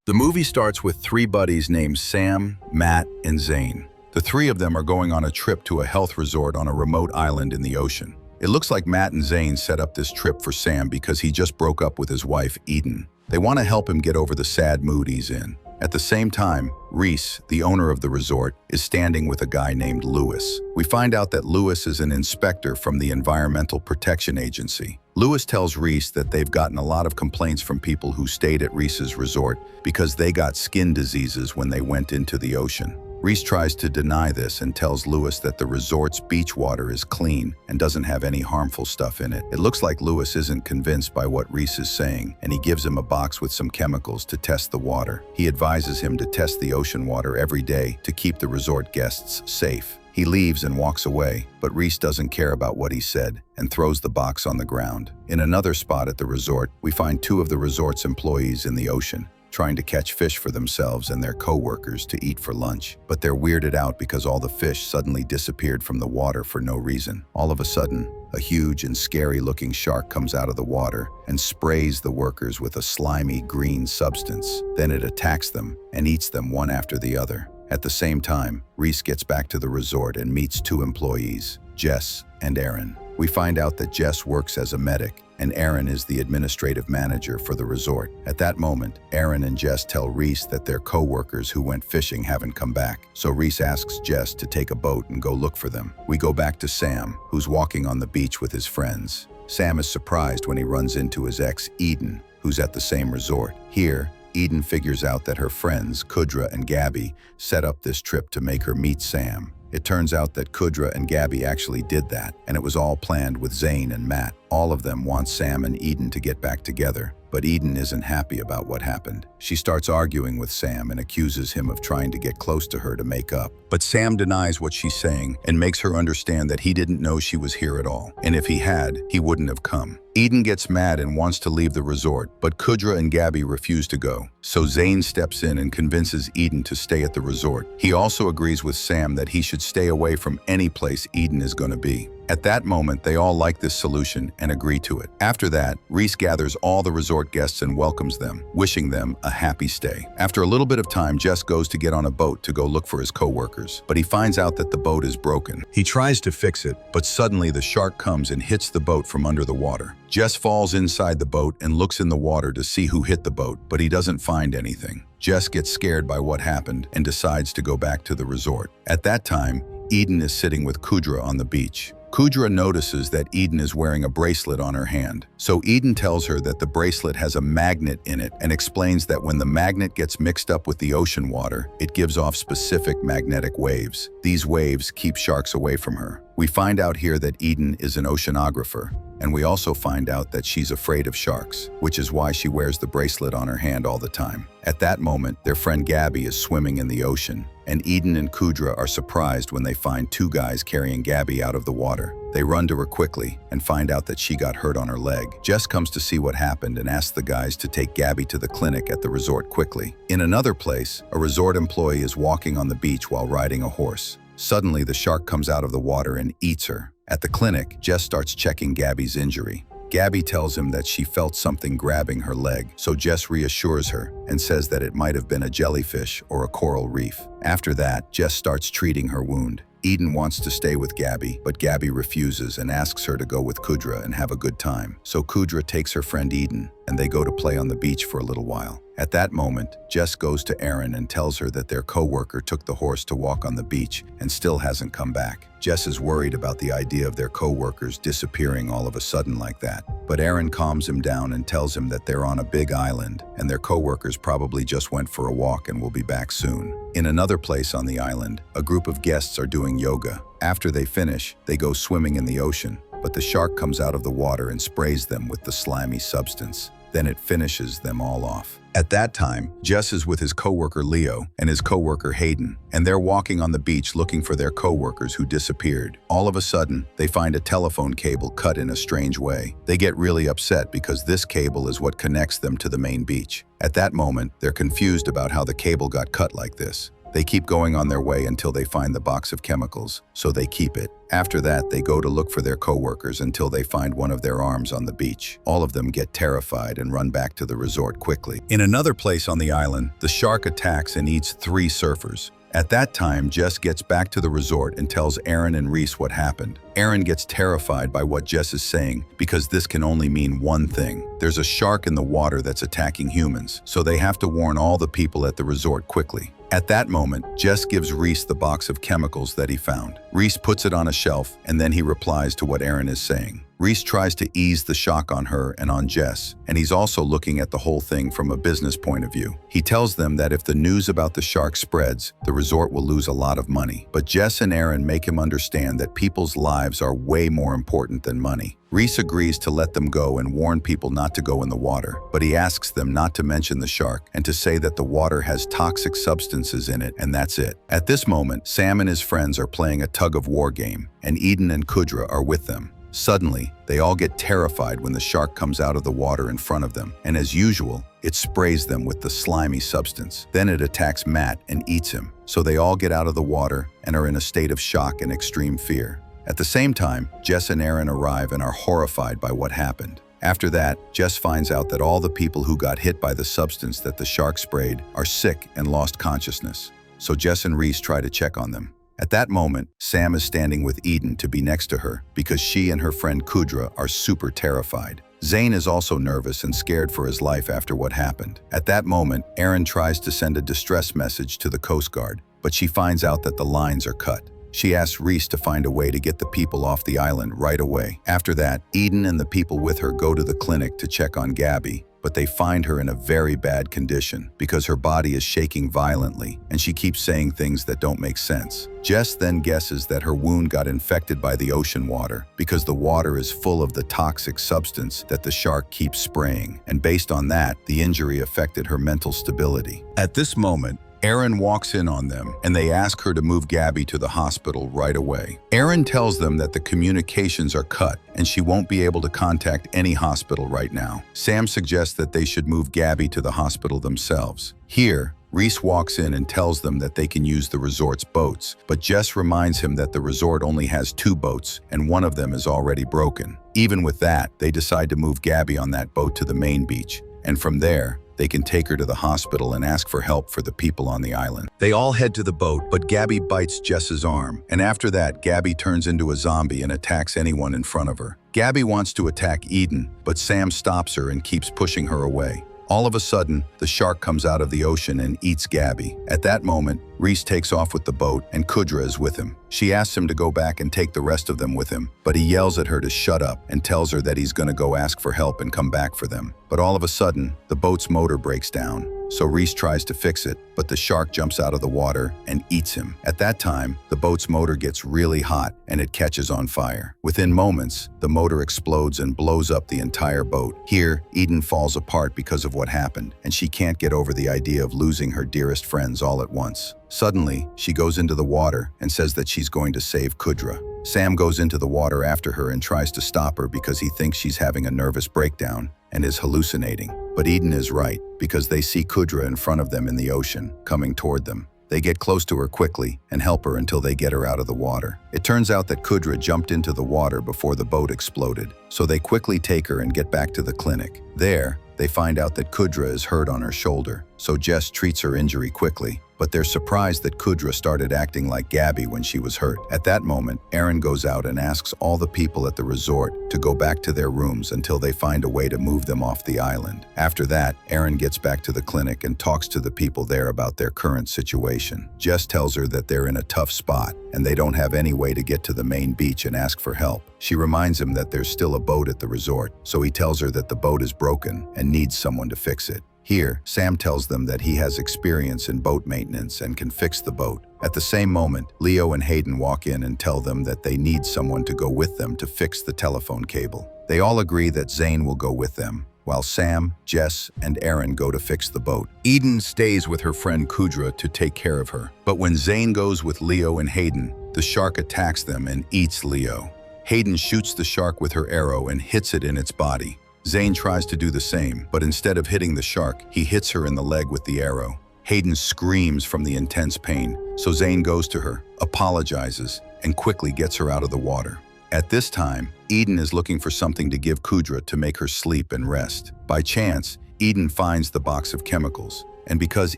The movie starts with three buddies named Sam, Matt, and Zane. The three of them are going on a trip to a health resort on a remote island in the ocean. It looks like Matt and Zane set up this trip for Sam because he just broke up with his wife, Eden. They want to help him get over the sad mood he's in. At the same time, Reese, the owner of the resort, is standing with a guy named Lewis. We find out that Lewis is an inspector from the Environmental Protection Agency. Lewis tells Reese that they've gotten a lot of complaints from people who stayed at Reese's resort because they got skin diseases when they went into the ocean. Reese tries to deny this and tells Lewis that the resort's beach water is clean and doesn't have any harmful stuff in it. It looks like Lewis isn't convinced by what Reese is saying, and he gives him a box with some chemicals to test the water. He advises him to test the ocean water every day to keep the resort guests safe. He leaves and walks away, but Reese doesn't care about what he said and throws the box on the ground. In another spot at the resort, we find two of the resort's employees in the ocean, trying to catch fish for themselves and their co-workers to eat for lunch. But they're weirded out because all the fish suddenly disappeared from the water for no reason. All of a sudden, a huge and scary-looking shark comes out of the water and sprays the workers with a slimy green substance. Then it attacks them and eats them one after the other. At the same time, Reese gets back to the resort and meets two employees, Jess and Aaron. We find out that Jess works as a medic, and Aaron is the administrative manager for the resort. At that moment, Aaron and Jess tell Reese that their co-workers who went fishing haven't come back, so Reese asks Jess to take a boat and go look for them. We go back to Sam, who's walking on the beach with his friends. Sam is surprised when he runs into his ex, Eden, who's at the same resort. Here, Eden figures out that her friends, Kudra and Gabby, set up this trip to make her meet Sam. It turns out that Kudra and Gabby actually did that, and it was all planned with Zane and Matt. All of them want Sam and Eden to get back together, but Eden isn't happy about what happened. She starts arguing with Sam and accuses him of trying to get close to her to make up. But Sam denies what she's saying and makes her understand that he didn't know she was here at all, and if he had, he wouldn't have come. Eden gets mad and wants to leave the resort, but Kudra and Gabby refuse to go. So Zane steps in and convinces Eden to stay at the resort. He also agrees with Sam that he should stay away from any place Eden is going to be. At that moment, they all like this solution and agree to it. After that, Reese gathers all the resort guests and welcomes them, wishing them a happy stay. After a little bit of time, Jess goes to get on a boat to go look for his co-workers, but he finds out that the boat is broken. He tries to fix it, but suddenly the shark comes and hits the boat from under the water. Jess falls inside the boat and looks in the water to see who hit the boat, but he doesn't find anything. Jess gets scared by what happened and decides to go back to the resort. At that time, Eden is sitting with Kudra on the beach. Kudra notices that Eden is wearing a bracelet on her hand. So Eden tells her that the bracelet has a magnet in it and explains that when the magnet gets mixed up with the ocean water, it gives off specific magnetic waves. These waves keep sharks away from her. We find out here that Eden is an oceanographer, and we also find out that she's afraid of sharks, which is why she wears the bracelet on her hand all the time. At that moment, their friend Gabby is swimming in the ocean, and Eden and Kudra are surprised when they find two guys carrying Gabby out of the water. They run to her quickly and find out that she got hurt on her leg. Jess comes to see what happened and asks the guys to take Gabby to the clinic at the resort quickly. In another place, a resort employee is walking on the beach while riding a horse. Suddenly, the shark comes out of the water and eats her. At the clinic, Jess starts checking Gabby's injury. Gabby tells him that she felt something grabbing her leg, so Jess reassures her and says that it might have been a jellyfish or a coral reef. After that, Jess starts treating her wound. Eden wants to stay with Gabby, but Gabby refuses and asks her to go with Kudra and have a good time. So Kudra takes her friend Eden, and they go to play on the beach for a little while. At that moment, Jess goes to Aaron and tells her that their co-worker took the horse to walk on the beach and still hasn't come back. Jess is worried about the idea of their co-workers disappearing all of a sudden like that. But Aaron calms him down and tells him that they're on a big island and their co-workers probably just went for a walk and will be back soon. In another place on the island, a group of guests are doing yoga. After they finish, they go swimming in the ocean, but the shark comes out of the water and sprays them with the slimy substance. Then it finishes them all off. At that time, Jess is with his coworker Leo and his coworker Hayden, and they're walking on the beach looking for their coworkers who disappeared. All of a sudden, they find a telephone cable cut in a strange way. They get really upset because this cable is what connects them to the main beach. At that moment, they're confused about how the cable got cut like this. They keep going on their way until they find the box of chemicals, so they keep it. After that, they go to look for their co-workers until they find one of their arms on the beach. All of them get terrified and run back to the resort quickly. In another place on the island, the shark attacks and eats 3 surfers. At that time, Jess gets back to the resort and tells Aaron and Reese what happened. Aaron gets terrified by what Jess is saying because this can only mean one thing. There's a shark in the water that's attacking humans, so they have to warn all the people at the resort quickly. At that moment, Jess gives Reese the box of chemicals that he found. Reese puts it on a shelf, and then he replies to what Aaron is saying. Reese tries to ease the shock on her and on Jess, and he's also looking at the whole thing from a business point of view. He tells them that if the news about the shark spreads, the resort will lose a lot of money. But Jess and Aaron make him understand that people's lives are way more important than money. Reese agrees to let them go and warn people not to go in the water, but he asks them not to mention the shark and to say that the water has toxic substances in it, and that's it. At this moment, Sam and his friends are playing a tug-of-war game, and Eden and Kudra are with them. Suddenly, they all get terrified when the shark comes out of the water in front of them, and as usual, it sprays them with the slimy substance. Then it attacks Matt and eats him, so they all get out of the water and are in a state of shock and extreme fear. At the same time, Jess and Aaron arrive and are horrified by what happened. After that, Jess finds out that all the people who got hit by the substance that the shark sprayed are sick and lost consciousness, so Jess and Reese try to check on them. At that moment, Sam is standing with Eden to be next to her because she and her friend Kudra are super terrified. Zane is also nervous and scared for his life after what happened. At that moment, Aaron tries to send a distress message to the Coast Guard, but she finds out that the lines are cut. She asks Reese to find a way to get the people off the island right away. After that, Eden and the people with her go to the clinic to check on Gabby, but they find her in a very bad condition because her body is shaking violently and she keeps saying things that don't make sense. Jess then guesses that her wound got infected by the ocean water because the water is full of the toxic substance that the shark keeps spraying, and based on that, the injury affected her mental stability. At this moment, Aaron walks in on them, and they ask her to move Gabby to the hospital right away. Aaron tells them that the communications are cut, and she won't be able to contact any hospital right now. Sam suggests that they should move Gabby to the hospital themselves. Here, Reese walks in and tells them that they can use the resort's boats, but Jess reminds him that the resort only has 2 boats, and one of them is already broken. Even with that, they decide to move Gabby on that boat to the main beach, and from there, they can take her to the hospital and ask for help for the people on the island. They all head to the boat, but Gabby bites Jess's arm, and after that, Gabby turns into a zombie and attacks anyone in front of her. Gabby wants to attack Eden, but Sam stops her and keeps pushing her away. All of a sudden, the shark comes out of the ocean and eats Gabby. At that moment, Reese takes off with the boat and Kudra is with him. She asks him to go back and take the rest of them with him, but he yells at her to shut up and tells her that he's going to go ask for help and come back for them. But all of a sudden, the boat's motor breaks down. So Reese tries to fix it, but the shark jumps out of the water and eats him. At that time, the boat's motor gets really hot and it catches on fire. Within moments, the motor explodes and blows up the entire boat. Here, Eden falls apart because of what happened, and she can't get over the idea of losing her dearest friends all at once. Suddenly, she goes into the water and says that she's going to save Kudra. Sam goes into the water after her and tries to stop her because he thinks she's having a nervous breakdown and is hallucinating. But Eden is right, because they see Kudra in front of them in the ocean, coming toward them. They get close to her quickly and help her until they get her out of the water. It turns out that Kudra jumped into the water before the boat exploded, so they quickly take her and get back to the clinic. There, they find out that Kudra is hurt on her shoulder, so Jess treats her injury quickly, but they're surprised that Kudra started acting like Gabby when she was hurt. At that moment, Aaron goes out and asks all the people at the resort to go back to their rooms until they find a way to move them off the island. After that, Aaron gets back to the clinic and talks to the people there about their current situation. Jess tells her that they're in a tough spot and they don't have any way to get to the main beach and ask for help. She reminds him that there's still a boat at the resort, so he tells her that the boat is broken and needs someone to fix it. Here, Sam tells them that he has experience in boat maintenance and can fix the boat. At the same moment, Leo and Hayden walk in and tell them that they need someone to go with them to fix the telephone cable. They all agree that Zane will go with them, while Sam, Jess, and Aaron go to fix the boat. Eden stays with her friend Kudra to take care of her. But when Zane goes with Leo and Hayden, the shark attacks them and eats Leo. Hayden shoots the shark with her arrow and hits it in its body. Zane tries to do the same, but instead of hitting the shark, he hits her in the leg with the arrow. Hayden screams from the intense pain, so Zane goes to her, apologizes, and quickly gets her out of the water. At this time, Eden is looking for something to give Kudra to make her sleep and rest. By chance, Eden finds the box of chemicals, and because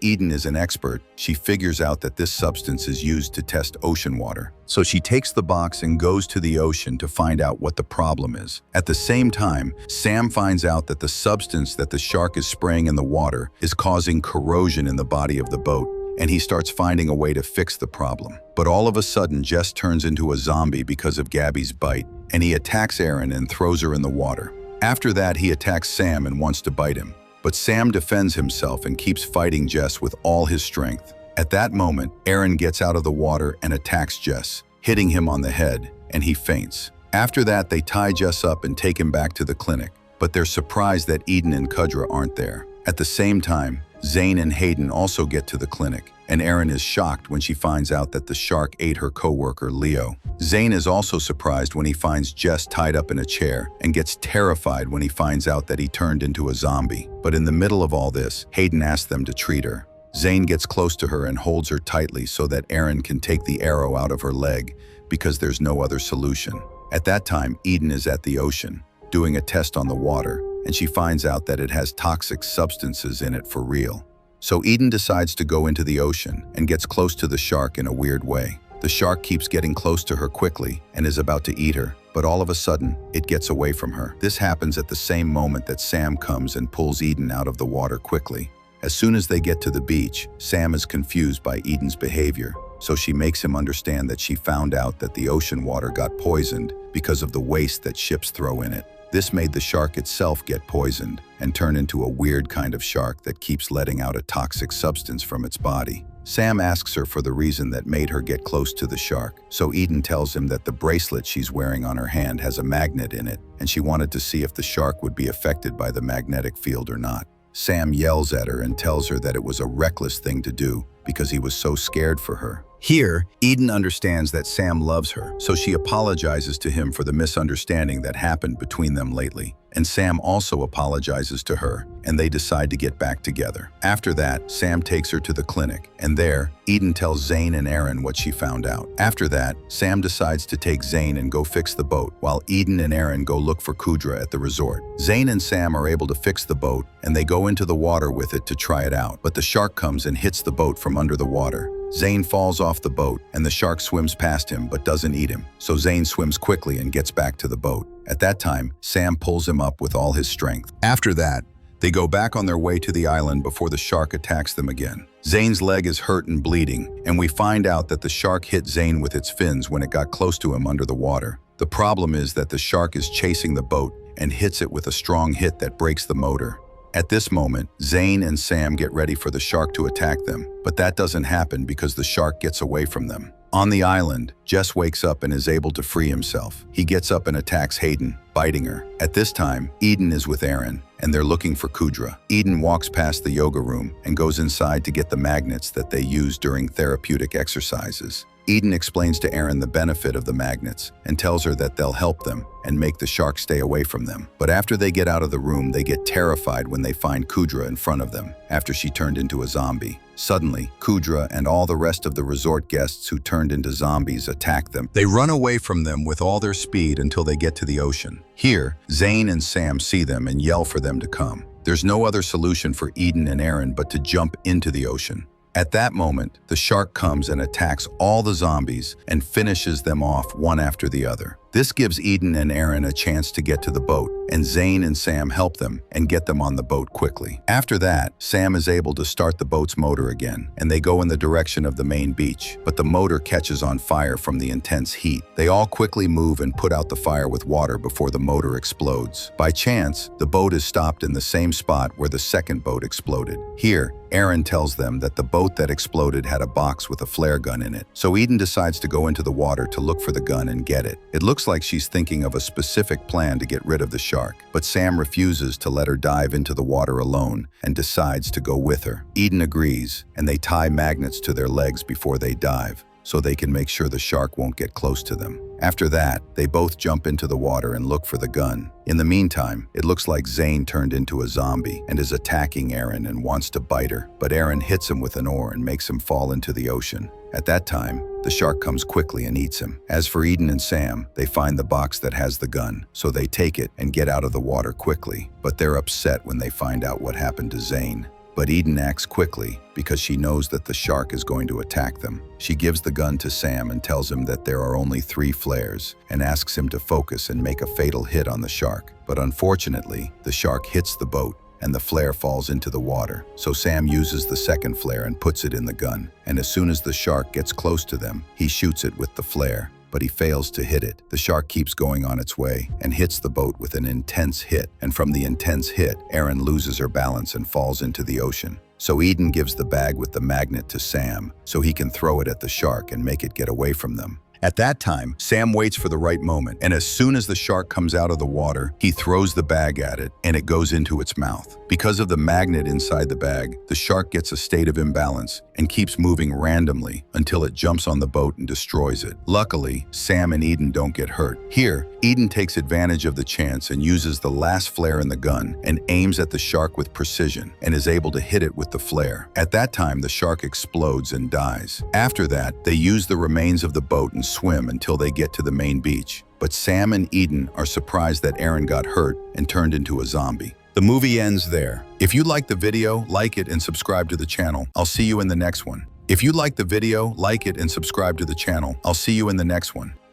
Eden is an expert, she figures out that this substance is used to test ocean water. So she takes the box and goes to the ocean to find out what the problem is. At the same time, Sam finds out that the substance that the shark is spraying in the water is causing corrosion in the body of the boat, and he starts finding a way to fix the problem. But all of a sudden, Jess turns into a zombie because of Gabby's bite, and he attacks Aaron and throws her in the water. After that, he attacks Sam and wants to bite him. But Sam defends himself and keeps fighting Jess with all his strength. At that moment, Aaron gets out of the water and attacks Jess, hitting him on the head, and he faints. After that, they tie Jess up and take him back to the clinic, but they're surprised that Eden and Kudra aren't there. At the same time, Zane and Hayden also get to the clinic, and Erin is shocked when she finds out that the shark ate her co-worker, Leo. Zane is also surprised when he finds Jess tied up in a chair and gets terrified when he finds out that he turned into a zombie. But in the middle of all this, Hayden asks them to treat her. Zane gets close to her and holds her tightly so that Erin can take the arrow out of her leg because there's no other solution. At that time, Eden is at the ocean, doing a test on the water, and she finds out that it has toxic substances in it for real. So Eden decides to go into the ocean and gets close to the shark in a weird way. The shark keeps getting close to her quickly and is about to eat her, but all of a sudden, it gets away from her. This happens at the same moment that Sam comes and pulls Eden out of the water quickly. As soon as they get to the beach, Sam is confused by Eden's behavior, so she makes him understand that she found out that the ocean water got poisoned because of the waste that ships throw in it. This made the shark itself get poisoned and turn into a weird kind of shark that keeps letting out a toxic substance from its body. Sam asks her for the reason that made her get close to the shark, so Eden tells him that the bracelet she's wearing on her hand has a magnet in it, and she wanted to see if the shark would be affected by the magnetic field or not. Sam yells at her and tells her that it was a reckless thing to do because he was so scared for her. Here, Eden understands that Sam loves her, so she apologizes to him for the misunderstanding that happened between them lately. And Sam also apologizes to her, and they decide to get back together. After that, Sam takes her to the clinic, and there, Eden tells Zane and Aaron what she found out. After that, Sam decides to take Zane and go fix the boat, while Eden and Aaron go look for Kudra at the resort. Zane and Sam are able to fix the boat, and they go into the water with it to try it out, but the shark comes and hits the boat from under the water. Zane falls off the boat, and the shark swims past him but doesn't eat him, so Zane swims quickly and gets back to the boat. At that time, Sam pulls him up with all his strength. After that, they go back on their way to the island before the shark attacks them again. Zane's leg is hurt and bleeding, and we find out that the shark hit Zane with its fins when it got close to him under the water. The problem is that the shark is chasing the boat and hits it with a strong hit that breaks the motor. At this moment, Zane and Sam get ready for the shark to attack them, but that doesn't happen because the shark gets away from them. On the island, Jess wakes up and is able to free himself. He gets up and attacks Hayden, biting her. At this time, Eden is with Aaron, and they're looking for Kudra. Eden walks past the yoga room and goes inside to get the magnets that they use during therapeutic exercises. Eden explains to Aaron the benefit of the magnets and tells her that they'll help them and make the shark stay away from them. But after they get out of the room, they get terrified when they find Kudra in front of them after she turned into a zombie. Suddenly, Kudra and all the rest of the resort guests who turned into zombies attack them. They run away from them with all their speed until they get to the ocean. Here, Zane and Sam see them and yell for them to come. There's no other solution for Eden and Aaron but to jump into the ocean. At that moment, the shark comes and attacks all the zombies and finishes them off one after the other. This gives Eden and Aaron a chance to get to the boat, and Zane and Sam help them and get them on the boat quickly. After that, Sam is able to start the boat's motor again, and they go in the direction of the main beach, but the motor catches on fire from the intense heat. They all quickly move and put out the fire with water before the motor explodes. By chance, the boat is stopped in the same spot where the second boat exploded. Here, Aaron tells them that the boat that exploded had a box with a flare gun in it, so Eden decides to go into the water to look for the gun and get it. It looks like she's thinking of a specific plan to get rid of the shark, but Sam refuses to let her dive into the water alone and decides to go with her. Eden agrees, and they tie magnets to their legs before they dive. so they can make sure the shark won't get close to them. After that, they both jump into the water and look for the gun. In the meantime, it looks like Zane turned into a zombie and is attacking Aaron and wants to bite her, but Aaron hits him with an oar and makes him fall into the ocean. At that time, the shark comes quickly and eats him. As for Eden and Sam, they find the box that has the gun, so they take it and get out of the water quickly, but they're upset when they find out what happened to Zane. But Eden acts quickly because she knows that the shark is going to attack them. She gives the gun to Sam and tells him that there are only 3 flares and asks him to focus and make a fatal hit on the shark. But unfortunately, the shark hits the boat and the flare falls into the water. So Sam uses the second flare and puts it in the gun. And as soon as the shark gets close to them, he shoots it with the flare, but he fails to hit it. The shark keeps going on its way and hits the boat with an intense hit. And from the intense hit, Aaron loses her balance and falls into the ocean. So Eden gives the bag with the magnet to Sam so he can throw it at the shark and make it get away from them. At that time, Sam waits for the right moment, and as soon as the shark comes out of the water, he throws the bag at it, and it goes into its mouth. Because of the magnet inside the bag, the shark gets a state of imbalance and keeps moving randomly until it jumps on the boat and destroys it. Luckily, Sam and Eden don't get hurt. Here, Eden takes advantage of the chance and uses the last flare in the gun and aims at the shark with precision and is able to hit it with the flare. At that time, the shark explodes and dies. After that, they use the remains of the boat and swim until they get to the main beach. But Sam and Eden are surprised that Aaron got hurt and turned into a zombie. The movie ends there. If you liked the video, like it and subscribe to the channel. I'll see you in the next one. If you liked the video, like it and subscribe to the channel. I'll see you in the next one.